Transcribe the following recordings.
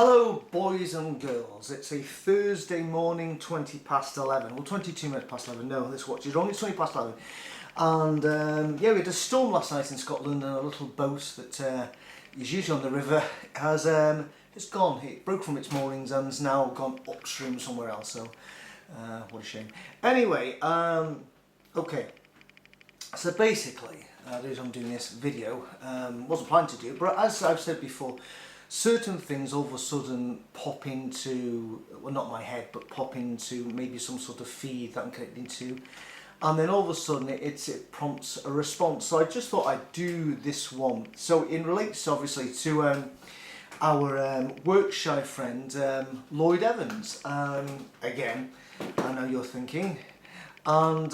Hello boys and girls, it's a Thursday morning, 20 past 11, well 22 minutes past 11, no this watch is wrong, it's 20 past 11 and yeah, we had a storm last night in Scotland and a little boat that is usually on the river has it's gone, it broke from its moorings and has now gone upstream somewhere else, so what a shame. Anyway, okay, so basically the reason I'm doing this video, wasn't planning to do it, but as I've said before, certain things all of a sudden pop into, well not my head, but pop into maybe some sort of feed that I'm connected to, and then all of a sudden it prompts a response. So I just thought I'd do this one. So it relates obviously to our work-shy friend Lloyd Evans. Again, I know you're thinking, and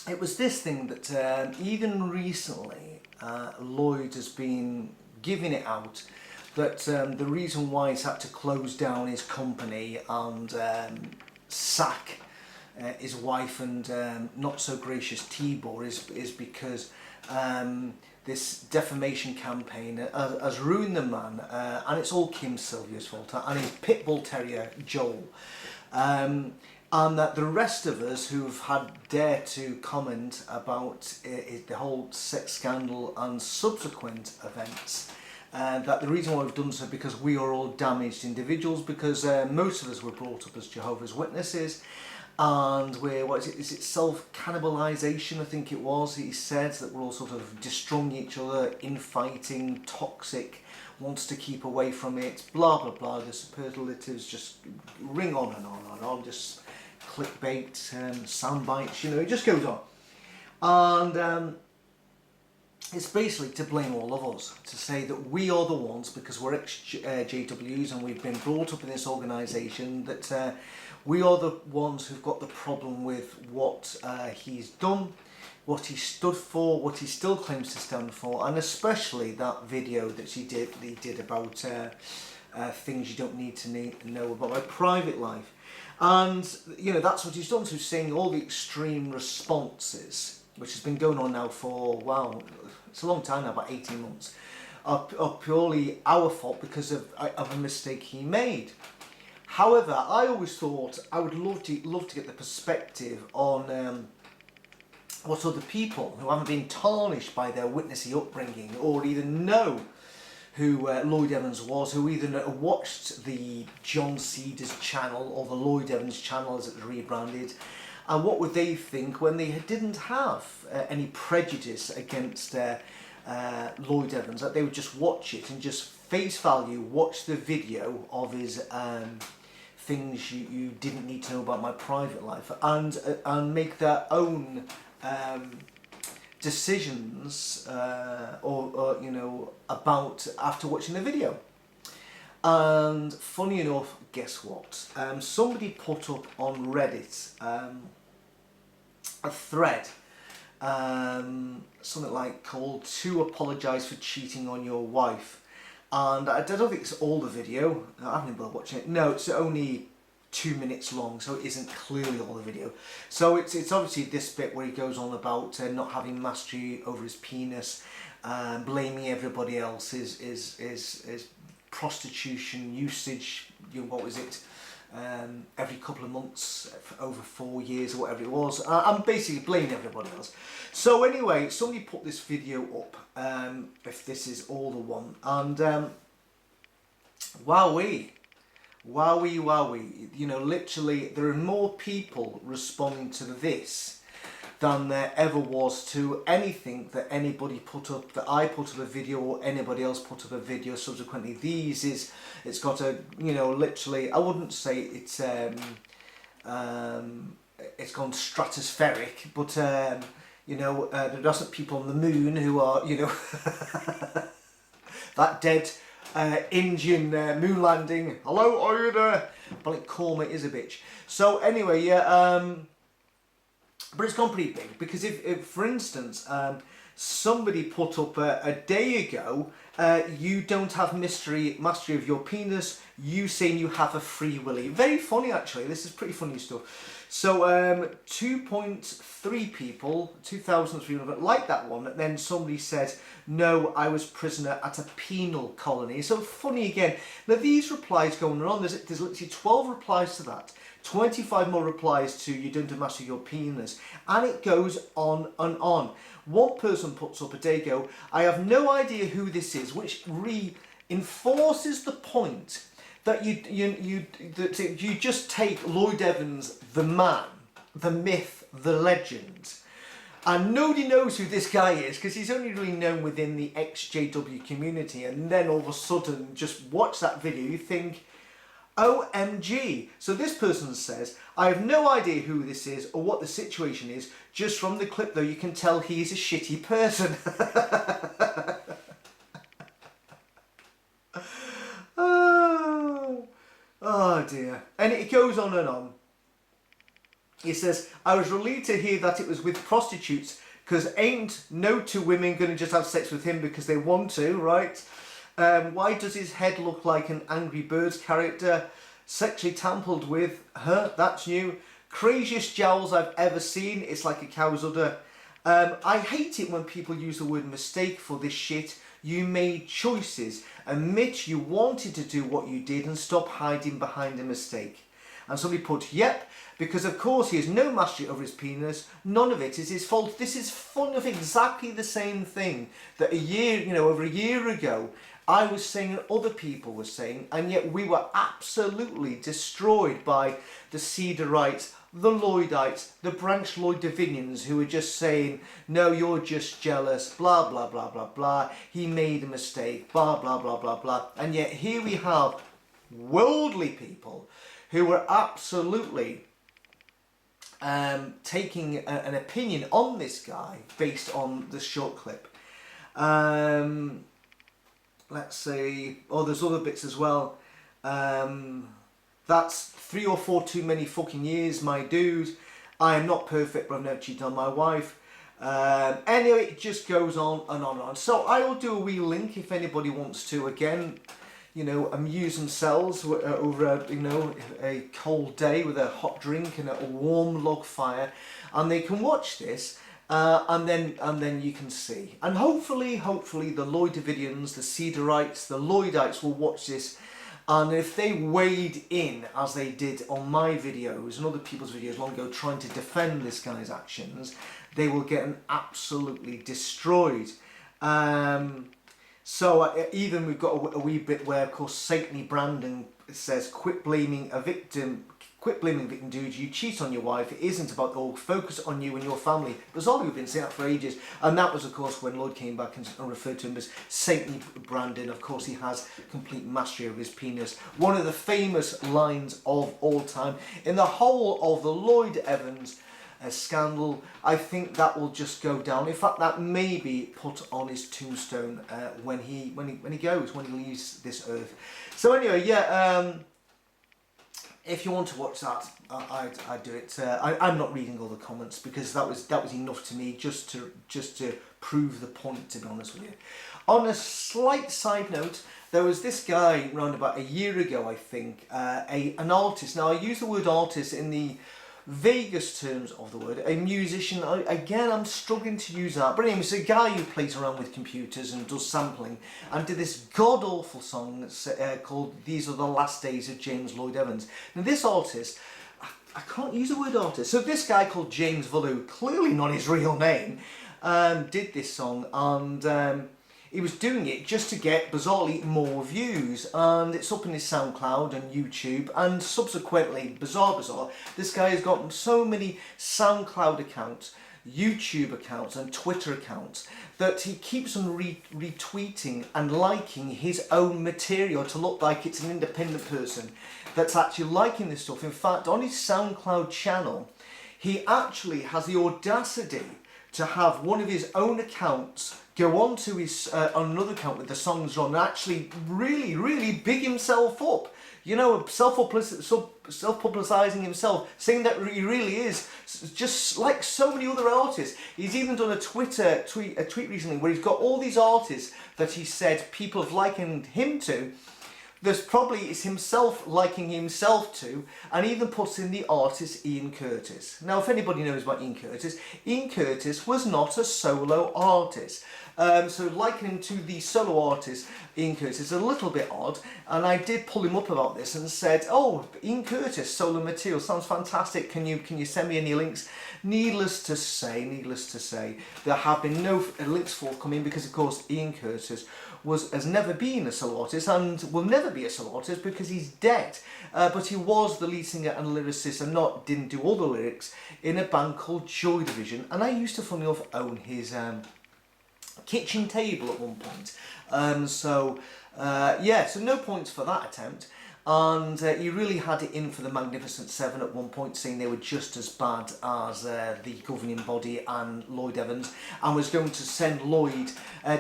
it was this thing that even recently Lloyd has been giving it out that the reason why he's had to close down his company and sack his wife and not so gracious Tibor is because this defamation campaign has ruined the man, and it's all Kim Sylvia's fault, and his pit bull terrier Joel, and that the rest of us who've had dared to comment about the whole sex scandal and subsequent events, that the reason why we've done so because we are all damaged individuals, because most of us were brought up as Jehovah's Witnesses, and we're, what is it self-cannibalisation, I think it was, he said, that we're all sort of destroying each other, infighting, toxic, wants to keep away from it, blah blah blah, the superlatives just ring on and on and on, just clickbait, sound bites, you know, it just goes on. And it's basically to blame all of us, to say that we are the ones, because we're exJWs and we've been brought up in this organisation, that we are the ones who've got the problem with what he's done, what he stood for, what he still claims to stand for, and especially that video that he did about things you don't need to know about my private life. And, you know, that's what he's done. So he's saying all the extreme responses, which has been going on now for, wow, it's a long time now, about 18 months, are purely our fault because of a mistake he made. However, I always thought I would love to get the perspective on what other people who haven't been tarnished by their witnessy upbringing or even know who Lloyd Evans was, who either watched the John Cedars channel or the Lloyd Evans channel as it was rebranded, and what would they think when they didn't have any prejudice against Lloyd Evans, that they would just watch it and just face value watch the video of his things you didn't need to know about my private life, and make their own decisions or you know, about after watching the video. And funny enough, guess what? Somebody put up on Reddit a thread, something like called "To Apologise for Cheating on Your Wife," and I don't think it's all the video. I haven't been watching it. No, it's only 2 minutes long, so it isn't clearly all the video. So it's obviously this bit where he goes on about not having mastery over his penis, blaming everybody else, is prostitution usage, you know, what was it, every couple of months for over 4 years or whatever it was. I'm basically blaming everybody else. So anyway, somebody put this video up, if this is all the one, and wowee, you know, literally there are more people responding to this than there ever was to anything that anybody put up, that I put up a video or anybody else put up a video subsequently. It's got a, you know, literally, I wouldn't say it's gone stratospheric, but you know, there are people on the moon who are, you know, that dead Indian moon landing. Hello, are you there? But like, call me is a bitch. So anyway, yeah, but it's gone pretty big, because if for instance, somebody put up a day ago, you don't have mastery of your penis, you saying you have a free willy. Very funny actually, this is pretty funny stuff. So 2.3 people, 2,300 like that one, and then somebody said, no, I was prisoner at a penal colony. So funny again. Now these replies going on, there's literally 12 replies to that, 25 more replies to you don't have mastery of your penis, and it goes on and on. One person puts up a day ago, I have no idea who this is, which reinforces the point that you just take Lloyd Evans, the man, the myth, the legend, and nobody knows who this guy is because he's only really known within the exJW community, and then all of a sudden just watch that video, you think, OMG. So this person says, I have no idea who this is or what the situation is. Just from the clip though, you can tell he's a shitty person. Oh dear. And it goes on and on. He says, I was relieved to hear that it was with prostitutes, because ain't no two women going to just have sex with him because they want to, right? Why does his head look like an Angry Birds character? Sexually tampered with, that's new. Craziest jowls I've ever seen, it's like a cow's udder. I hate it when people use the word mistake for this shit. You made choices. Admit you wanted to do what you did and stop hiding behind a mistake. And somebody put, yep, because of course he has no mastery over his penis. None of it is his fault. This is fun of exactly the same thing that over a year ago, I was saying and other people were saying, and yet we were absolutely destroyed by the Cedarites, the Lloydites, the Branch Lloyd Davinians, who were just saying, no, you're just jealous, blah, blah, blah, blah, blah, he made a mistake, blah, blah, blah, blah, blah. And yet here we have worldly people who were absolutely taking an opinion on this guy based on the short clip. Let's see, there's other bits as well. That's 3 or 4 too many fucking years, my dude. I am not perfect, but I've never cheated on my wife. Anyway, it just goes on and on and on. So I will do a wee link if anybody wants to, again, amuse themselves over, a cold day with a hot drink and a warm log fire, and they can watch this. And then you can see, and hopefully the Lloyd Davidians, the Cedarites, the Lloydites will watch this, and if they wade in as they did on my videos and other people's videos long ago trying to defend this guy's actions, they will get absolutely destroyed. So even we've got a wee bit where, of course, Saintly Brandon says, quit blaming victim, dude, you cheat on your wife, it isn't about focus on you and your family. There's all we've been saying that for ages, and that was, of course, when Lloyd came back and referred to him as Saintly Brandon. Of course, he has complete mastery of his penis. One of the famous lines of all time. In the whole of the Lloyd Evans scandal, I think that will just go down. In fact, that may be put on his tombstone when he leaves this earth. So anyway, yeah, if you want to watch that, I'd do it. I'm not reading all the comments because that was enough to me just to prove the point, to be honest with you. On a slight side note, there was this guy around about a year ago, I think, an artist. Now I use the word artist in the vaguest terms of the word, a musician. Again, I'm struggling to use that, but anyway, it's a guy who plays around with computers and does sampling, and did this god-awful song called These Are the Last Days of James Lloyd Evans. Now this artist, I can't use the word artist, so this guy called James Valou, clearly not his real name, did this song, and he was doing it just to get, bizarrely, more views, and it's up in his SoundCloud and YouTube, and subsequently, bizarre, this guy has got so many SoundCloud accounts, YouTube accounts and Twitter accounts that he keeps on retweeting and liking his own material to look like it's an independent person that's actually liking this stuff. In fact, on his SoundCloud channel, he actually has the audacity to have one of his own accounts go on to his on another account with the songs on and actually really big himself up. You know, self-publicising himself, saying that he really is just like so many other artists. He's even done a tweet recently where he's got all these artists that he said people have likened him to. There's probably it's himself liking himself to, and even puts in the artist Ian Curtis. Now, if anybody knows about Ian Curtis was not a solo artist. So likening him to the solo artist Ian Curtis is a little bit odd, and I did pull him up about this and said, "Oh, Ian Curtis solo material sounds fantastic. Can you send me any links?" Needless to say, there have been no links forthcoming because, of course, Ian Curtis has never been a solo artist and will never be a solo artist because he's dead. But he was the lead singer and lyricist and didn't do all the lyrics in a band called Joy Division. And I used to, funny enough, own his kitchen table at one point. So no points for that attempt. And he really had it in for the Magnificent Seven at one point, saying they were just as bad as the governing body and Lloyd Evans, and was going to send Lloyd,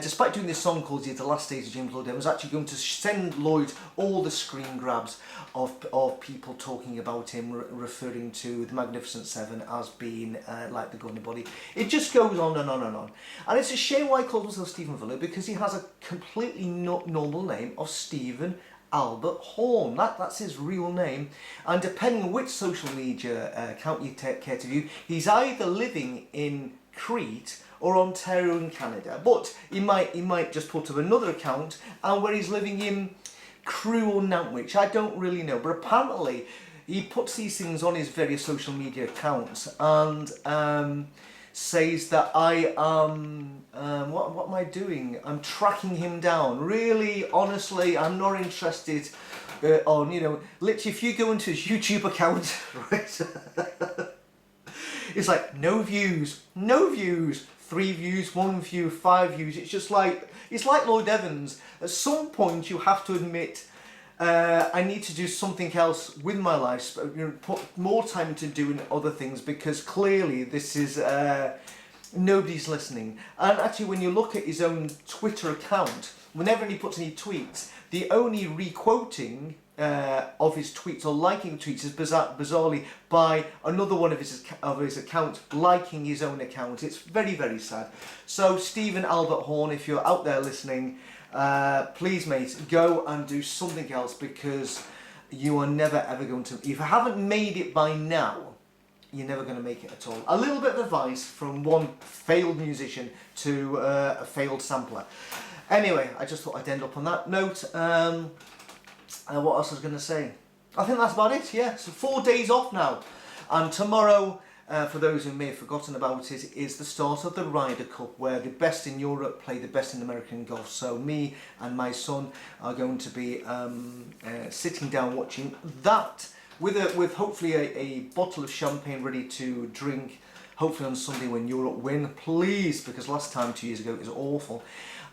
despite doing this song called The Last Days of James Lloyd Evans, actually going to send Lloyd all the screen grabs of people talking about him, referring to the Magnificent Seven as being like the governing body. It just goes on and on and on. And it's a shame why he calls himself Stephen Fuller, because he has a completely normal name of Stephen Albert Horn. That's his real name, and depending on which social media account you care to view, he's either living in Crete or Ontario in Canada, but he might just put up another account and where he's living in Crewe or Nantwich. I don't really know, but apparently he puts these things on his various social media accounts and says that I am, what am I doing? I'm tracking him down. Really, honestly, I'm not interested on, literally if you go into his YouTube account, right, it's like no views, 3 views, 1 view, 5 views. It's just like, it's like Lloyd Evans. At some point you have to admit, I need to do something else with my life, put more time into doing other things, because clearly this is, nobody's listening. And actually when you look at his own Twitter account, whenever he puts any tweets, the only re-quoting of his tweets or liking tweets is bizarrely by another one of his accounts liking his own account. It's very sad. So Stephen Albert Horn, if you're out there listening, please mate, go and do something else, because you are never ever going to, if you haven't made it by now, you're never going to make it at all. A little bit of advice from one failed musician to a failed sampler. Anyway, I just thought I'd end up on that note. What else was I going to say? I think that's about it, yeah. So 4 days off now, and tomorrow, for those who may have forgotten about it, is the start of the Ryder Cup, where the best in Europe play the best in American golf. So me and my son are going to be sitting down watching that with hopefully a bottle of champagne ready to drink, hopefully on Sunday when Europe win, please, because last time 2 years ago it was awful.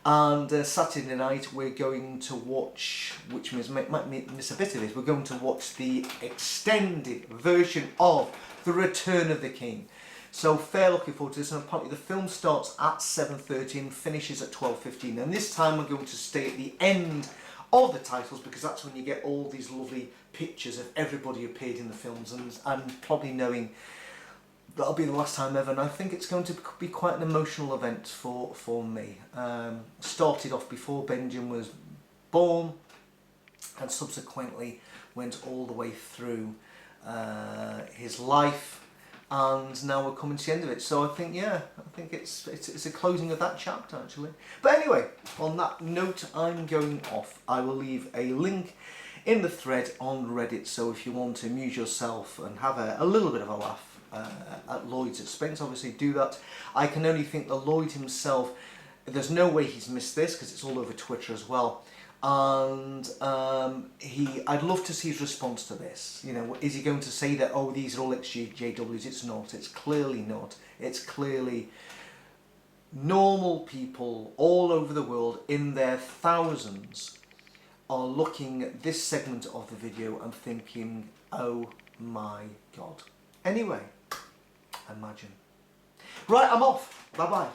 And Saturday night we're going to watch, which might miss a bit of this, we're going to watch the extended version of The Return of the King. So fair looking forward to this, and apparently the film starts at 7:30 and finishes at 12:15, and this time we're going to stay at the end of the titles, because that's when you get all these lovely pictures of everybody who appeared in the films, and probably knowing that'll be the last time ever, and I think it's going to be quite an emotional event for me. Started off before Benjamin was born, and subsequently went all the way through his life, and now we're coming to the end of it. So I think, yeah, it's a closing of that chapter actually. But anyway, on that note, I'm going off. I will leave a link in the thread on Reddit, so if you want to amuse yourself and have a little bit of a laugh at Lloyd's expense, obviously do that. I can only think that Lloyd himself, there's no way he's missed this, because it's all over Twitter as well, and I'd love to see his response to this. Is he going to say that, oh, these are all exJWs? It's not. It's clearly not. It's clearly normal people all over the world in their thousands are looking at this segment of the video and thinking, oh my God. Anyway, imagine. Right, I'm off. Bye-bye.